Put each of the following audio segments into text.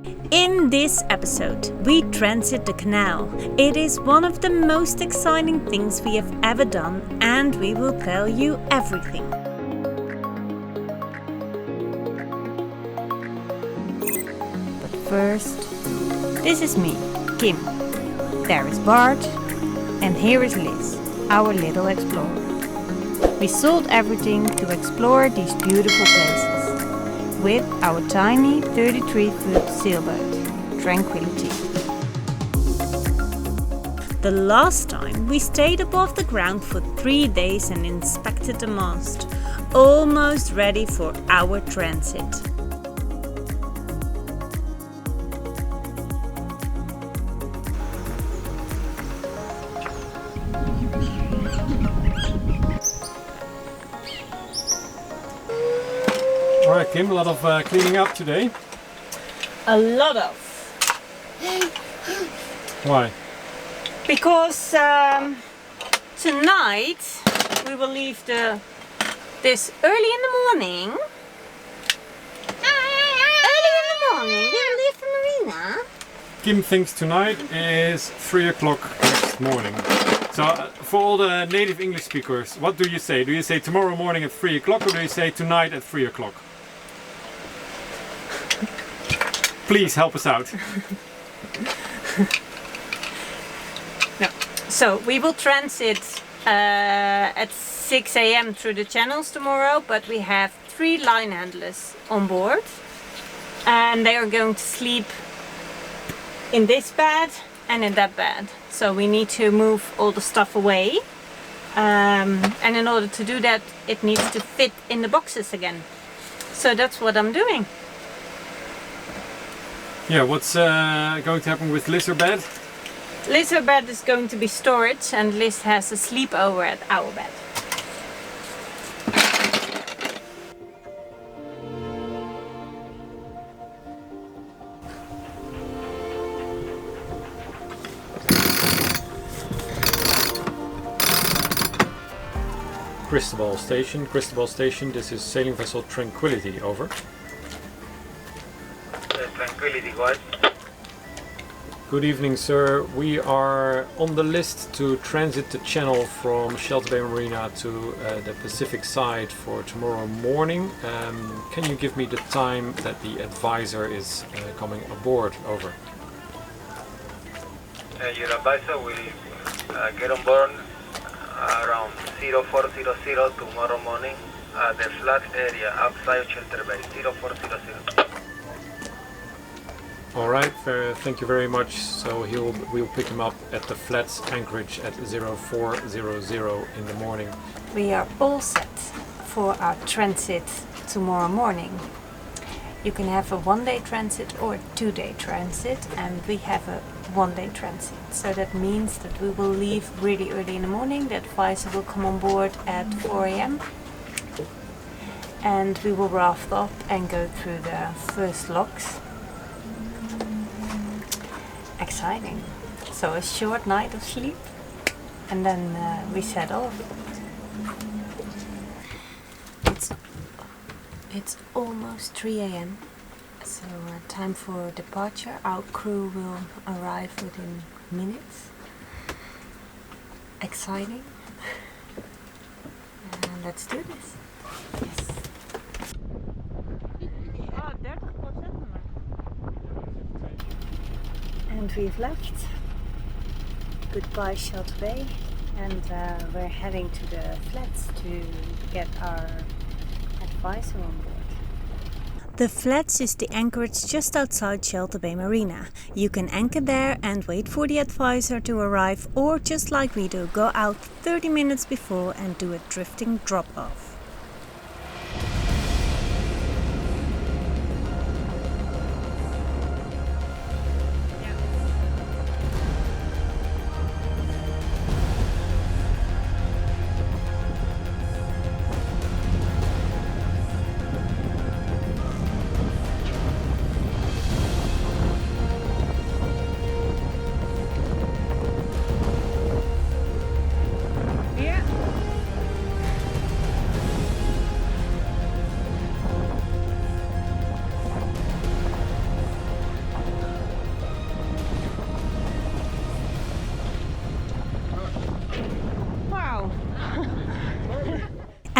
In this episode, we transit the canal. It is one of the most exciting things we have ever done, and we will tell you everything. But first, this is me, Kim. There is Bart, and here is Liz, our little explorer. We sold everything to explore these beautiful places with our tiny 33-foot sailboat, Tranquillity. The last time we stayed above the ground for 3 days and inspected the mast, almost ready for our transit. Alright Kim, a lot of cleaning up today. A lot of. Why? Because tonight we will leave this early in the morning. Early in the morning we will leave the marina. Kim thinks tonight is 3 o'clock next morning. So for all the native English speakers, what do you say? Do you say tomorrow morning at 3 o'clock or do you say tonight at 3 o'clock? Please help us out. No. So we will transit at 6 a.m. through the channels tomorrow, but we have 3 line handlers on board and they are going to sleep in this bed and in that bed. So we need to move all the stuff away and in order to do that it needs to fit in the boxes again. So that's what I'm doing. Yeah, what's going to happen with Liz's bed? Liz's bed is going to be storage and Liz has a sleepover at our bed. Cristobal Station, this is sailing vessel Tranquillity, over. Tranquility, guys. Good evening, sir. We are on the list to transit the channel from Zeilschool de Veenhoop Marina to the Pacific side for tomorrow morning. Can you give me the time that the advisor is coming aboard? Over. Your advisor will get on board around 0400 tomorrow morning at the flat area outside Shelter Bay. 0400. Alright, thank you very much. So we'll pick him up at the flats anchorage at 0400 in the morning. We are all set for our transit tomorrow morning. You can have a 1-day transit or a 2-day transit, and we have a 1-day transit. So that means that we will leave really early in the morning. The advisor will come on board at 4 a.m. and we will raft up and go through the first locks. Exciting. So a short night of sleep and then we set off. It's almost 3 a.m. so time for departure. Our crew will arrive within minutes. Exciting. Let's do this. Yes. And we've left. Goodbye Shelter Bay, and we're heading to the flats to get our advisor on board. The flats is the anchorage just outside Shelter Bay Marina. You can anchor there and wait for the advisor to arrive, or just like we do, go out 30 minutes before and do a drifting drop-off.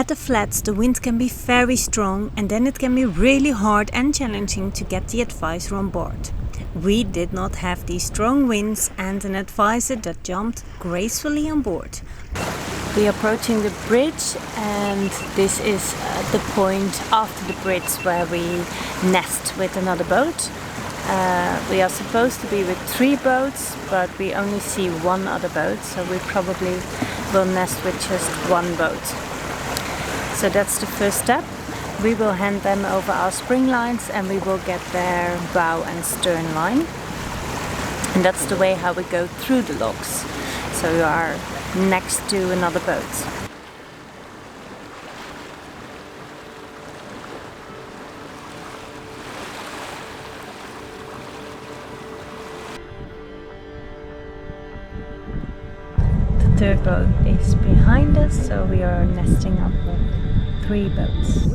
At the flats the wind can be very strong and then it can be really hard and challenging to get the advisor on board. We did not have these strong winds and an advisor that jumped gracefully on board. We are approaching the bridge and this is the point after the bridge where we nest with another boat. We are supposed to be with 3 boats, but we only see 1 other boat, so we probably will nest with just 1 boat. So that's the first step. We will hand them over our spring lines and we will get their bow and stern line. And that's the way how we go through the locks. So we are next to another boat. The third boat is behind us, so we are nesting up with 3 boats.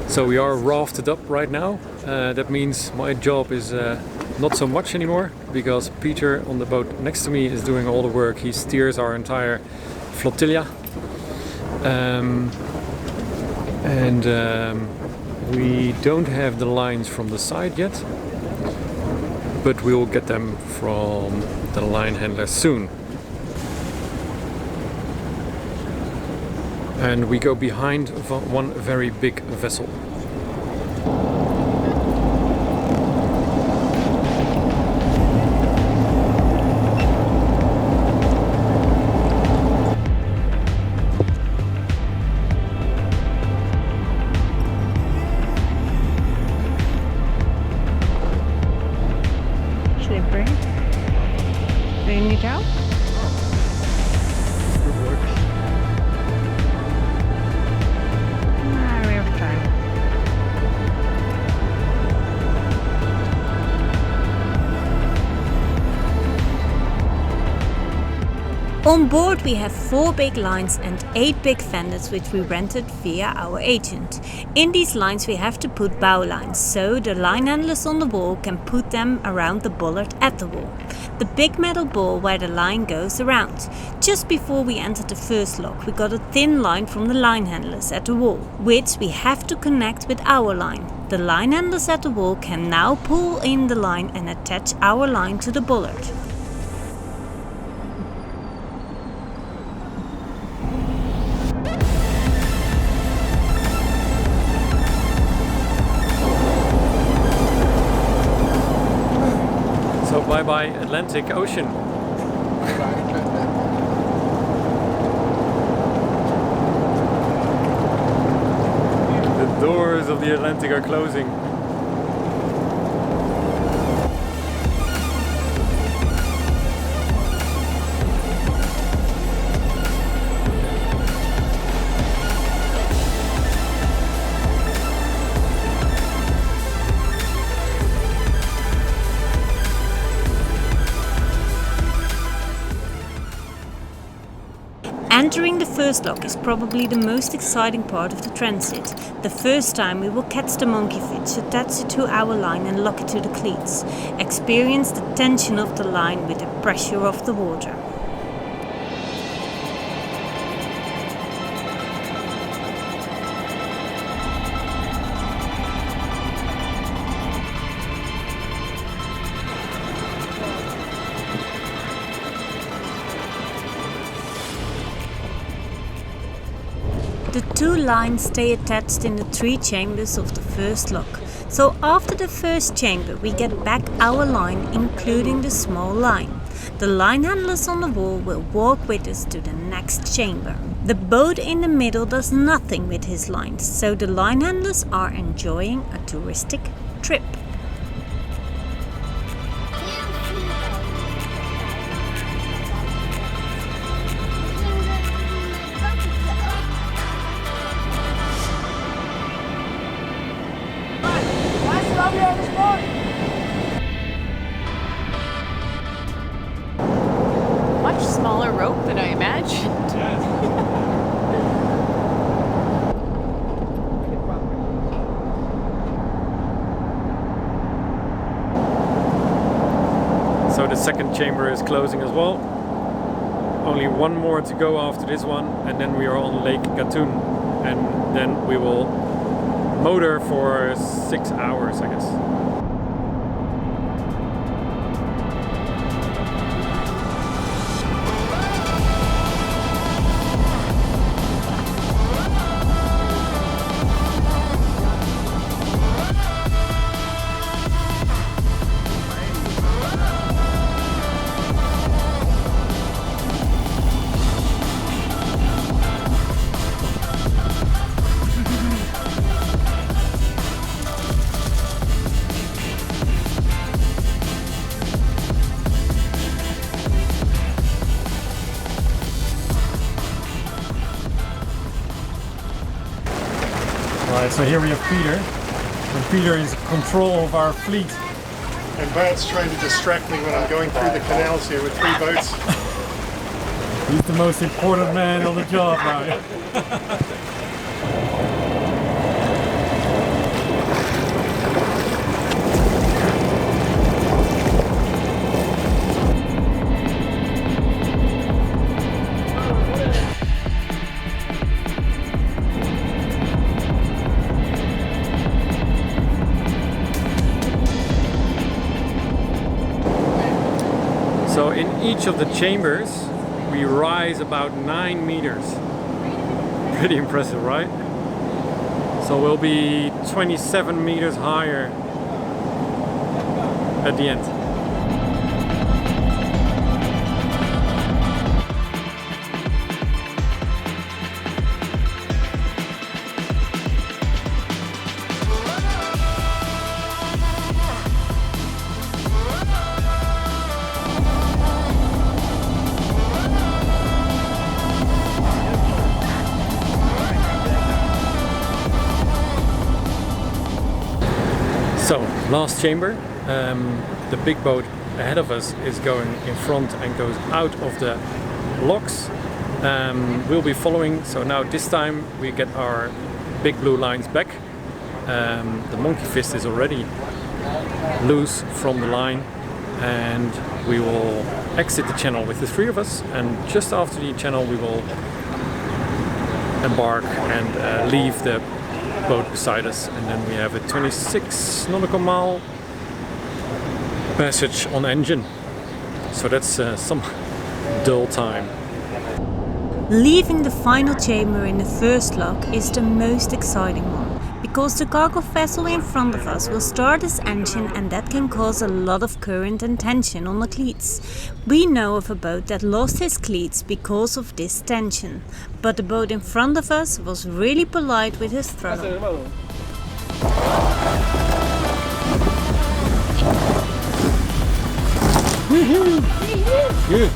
So we are rafted up right now. That means my job is not so much anymore because Peter on the boat next to me is doing all the work. He steers our entire flotilla. We don't have the lines from the side yet, but we will get them from the line handler soon. And we go behind one very big vessel. Slippery. Do you need help? Good work. We have time. On board we have 4 big lines and 8 big fenders which we rented via our agent. In these lines we have to put bow lines, so the line handlers on the wall can put them around the bollard at the wall. The big metal ball where the line goes around. Just before we entered the first lock we got a thin line from the line handlers at the wall, which we have to connect with our line. The line handlers at the wall can now pull in the line and attach our line to the bollard. So bye bye Atlantic Ocean. The doors of the Atlantic are closing. Entering the first lock is probably the most exciting part of the transit. The first time we will catch the monkey fish, attach it to our line and lock it to the cleats. Experience the tension of the line with the pressure of the water. The 2 lines stay attached in the 3 chambers of the first lock. So after the first chamber we get back our line, including the small line. The line handlers on the wall will walk with us to the next chamber. The boat in the middle does nothing with his lines, so the line handlers are enjoying a touristic trip. rope than I imagined. So the second chamber is closing as well. Only one more to go after this one, and then we are on Lake Gatun, and then we will motor for 6 hours, I guess. Alright, so here we have Peter. And Peter is in control of our fleet. And Bart's trying to distract me when I'm going through the canals here with 3 boats. He's the most important man on the job now. So in each of the chambers we rise about 9 meters. Pretty impressive, right? So we'll be 27 meters higher at the end. So, last chamber. The big boat ahead of us is going in front and goes out of the locks. We'll be following, so now this time we get our big blue lines back. The monkey fist is already loose from the line, and we will exit the channel with the 3 of us, and just after the channel we will embark and leave the boat beside us, and then we have a 26 nautical mile passage on engine. So that's some dull time. Leaving the final chamber in the first lock is the most exciting one, because the cargo vessel in front of us will start its engine, and that can cause a lot of current and tension on the cleats. We know of a boat that lost his cleats because of this tension, but the boat in front of us was really polite with his throttle. Good.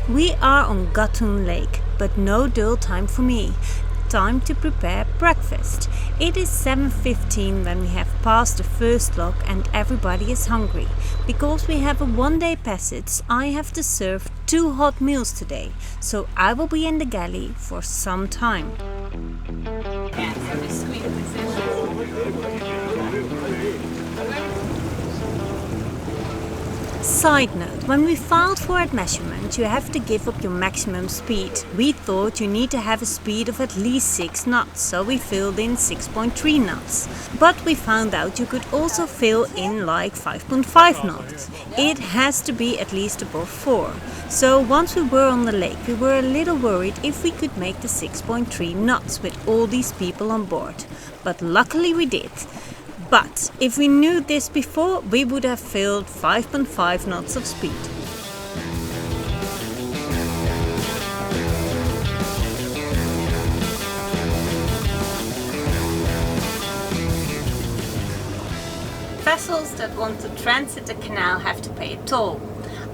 We are on Gatun Lake, but no dull time for me. Time to prepare breakfast. It is 7:15 when we have passed the first lock and everybody is hungry. Because we have a 1-day passage, I have to serve 2 hot meals today, so I will be in the galley for some time. Side note, when we filed for a measurement, you have to give up your maximum speed. We thought you need to have a speed of at least 6 knots, so we filled in 6.3 knots. But we found out you could also fill in like 5.5 knots. It has to be at least above 4. So once we were on the lake, we were a little worried if we could make the 6.3 knots with all these people on board. But luckily we did. But if we knew this before, we would have filled 5.5 knots of speed. Vessels that want to transit the canal have to pay a toll.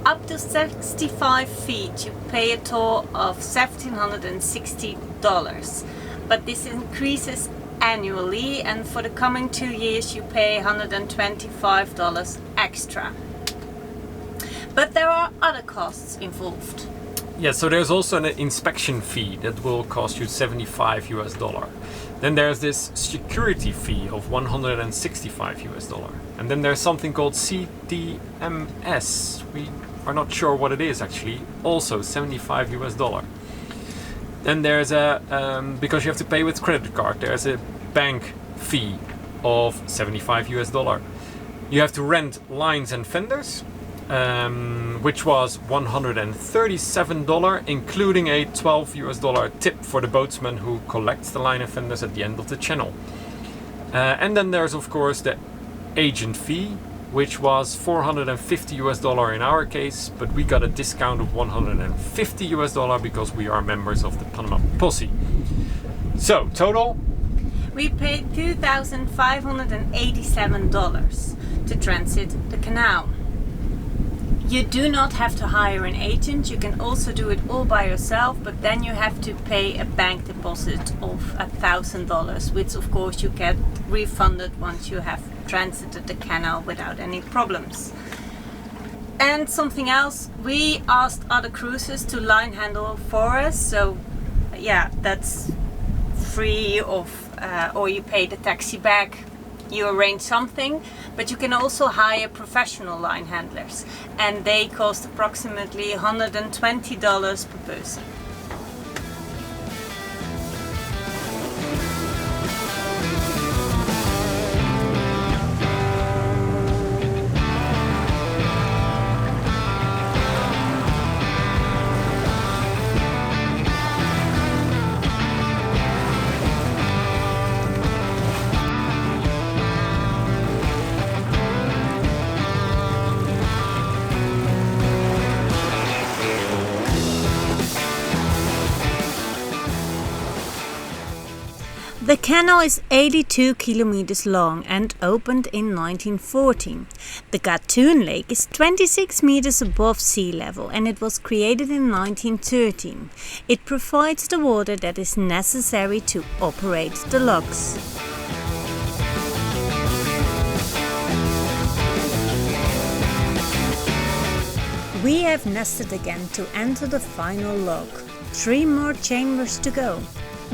Up to 65 feet you pay a toll of $1,760, but this increases annually, and for the coming 2 years you pay $125 extra. But there are other costs involved. Yeah, so there's also an inspection fee that will cost you $75. Then there's this security fee of $165. And then there's something called CTMS. We are not sure what it is actually, also $75. Then there's a, because you have to pay with credit card, there's a bank fee of $75. You have to rent lines and fenders, which was $137, including a $12 tip for the boatsman who collects the line and fenders at the end of the channel. And then there's of course the agent fee, which was $450 in our case, but we got a discount of $150 because we are members of the Panama Posse. So total, we paid $2,587 to transit the canal. You do not have to hire an agent, you can also do it all by yourself, but then you have to pay a bank deposit of $1,000, which of course you get refunded once you have transited the canal without any problems. And something else, we asked other cruises to line handle for us, so yeah, that's free of, or you pay the taxi back. You arrange something, but you can also hire professional line handlers, and they cost approximately $120 per person. The canal is 82 kilometers long and opened in 1914. The Gatun Lake is 26 meters above sea level and it was created in 1913. It provides the water that is necessary to operate the locks. We have nested again to enter the final lock. 3 more chambers to go.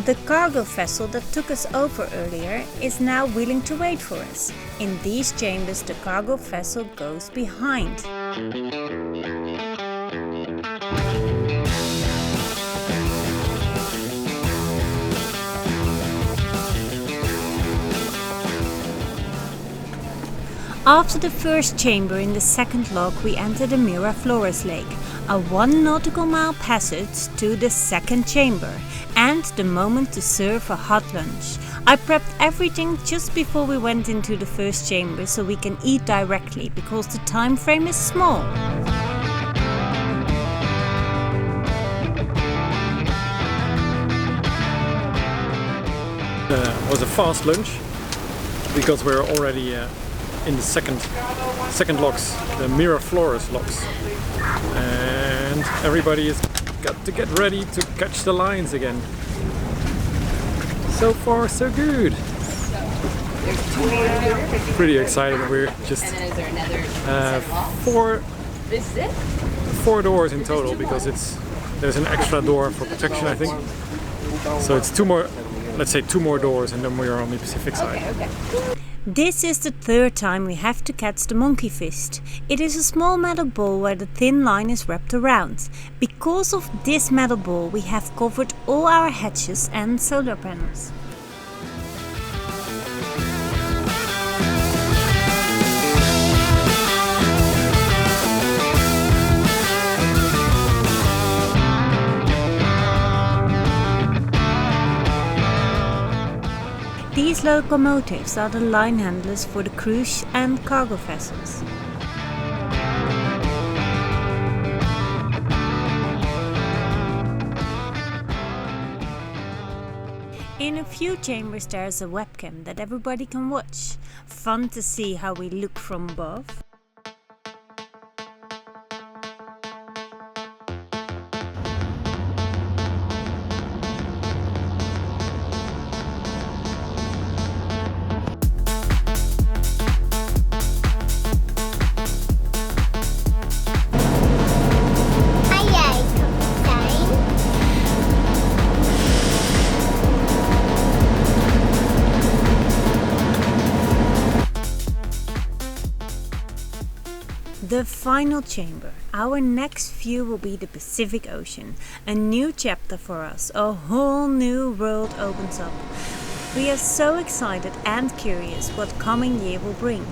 The cargo vessel that took us over earlier is now willing to wait for us. In these chambers the cargo vessel goes behind. After the first chamber in the second lock we enter the Miraflores Lake, a 1 nautical mile passage to the second chamber, and the moment to serve a hot lunch. I prepped everything just before we went into the first chamber so we can eat directly because the time frame is small. It was a fast lunch because we're already in the second locks, the Miraflores locks, and everybody has got to get ready to catch the lines again. So far so good. Pretty excited. We're just four doors in total because there's an extra door for protection, I think. So it's 2 more, let's say 2 more doors, and then we are on the Pacific side. Okay. This is the 3rd time we have to catch the monkey fist. It is a small metal ball where the thin line is wrapped around. Because of this metal ball we have covered all our hatches and solar panels. These locomotives are the line handlers for the cruise and cargo vessels. In a few chambers there's a webcam that everybody can watch. Fun to see how we look from above. The final chamber. Our next view will be the Pacific Ocean. A new chapter for us. A whole new world opens up. We are so excited and curious what coming year will bring.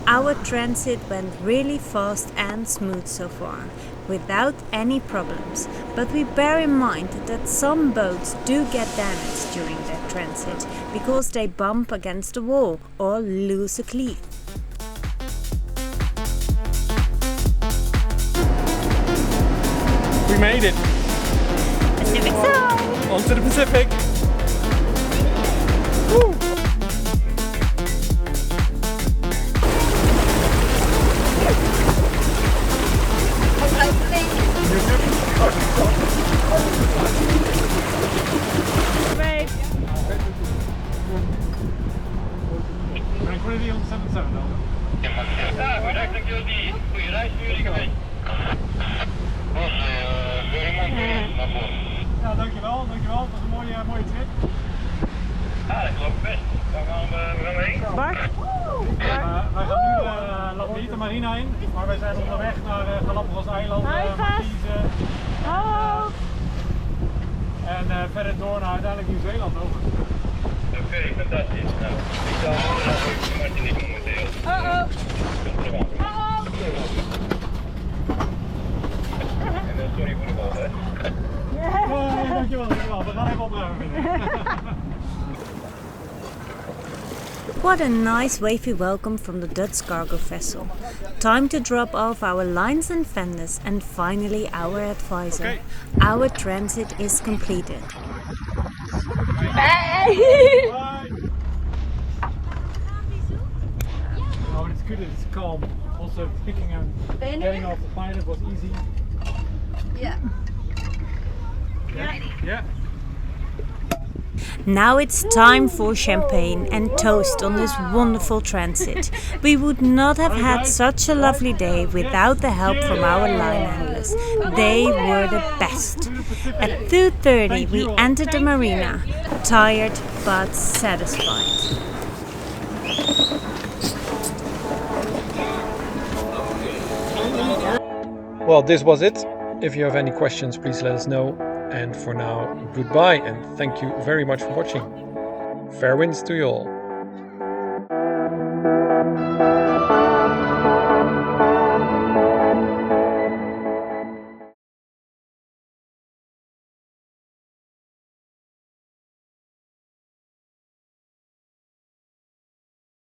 Our transit went really fast and smooth so far, without any problems. But we bear in mind that some boats do get damaged during their transit because they bump against a wall or lose a cleat. We made it! Pacific side! Onto the Pacific! Woo. Tranquillity on 77 over. Ja, bedankt dat jullie goede reis voor jullie geweest. Was naar boord. Ja, dankjewel. Het was een mooie trip. Ja, dat klopt best. Waar gaan we heen? Bart? Wij gaan nu de marina in, maar wij zijn onderweg naar Galapagos eilanden, Marquise. En verder door naar uiteindelijk Nieuw-Zeeland over. Oké, fantastisch. Nou, ik zal even Martinique momenteel. En sorry voor de bal, hè? Dankjewel. We gaan even opruimen. What a nice wavy welcome from the Dutch cargo vessel. Time to drop off our lines and fenders and finally our advisor. Okay. Our transit is completed. Bye. Oh, it's good that it's calm. Also picking and getting off the pilot was easy. Yeah. Yeah. Now it's time for champagne and toast on this wonderful transit. We would not have had such a lovely day without the help from our line handlers. They were the best. At 2:30 we entered the marina, tired but satisfied. Well, this was it. If you have any questions, please let us know. And for now, goodbye and thank you very much for watching. Fair winds to you all.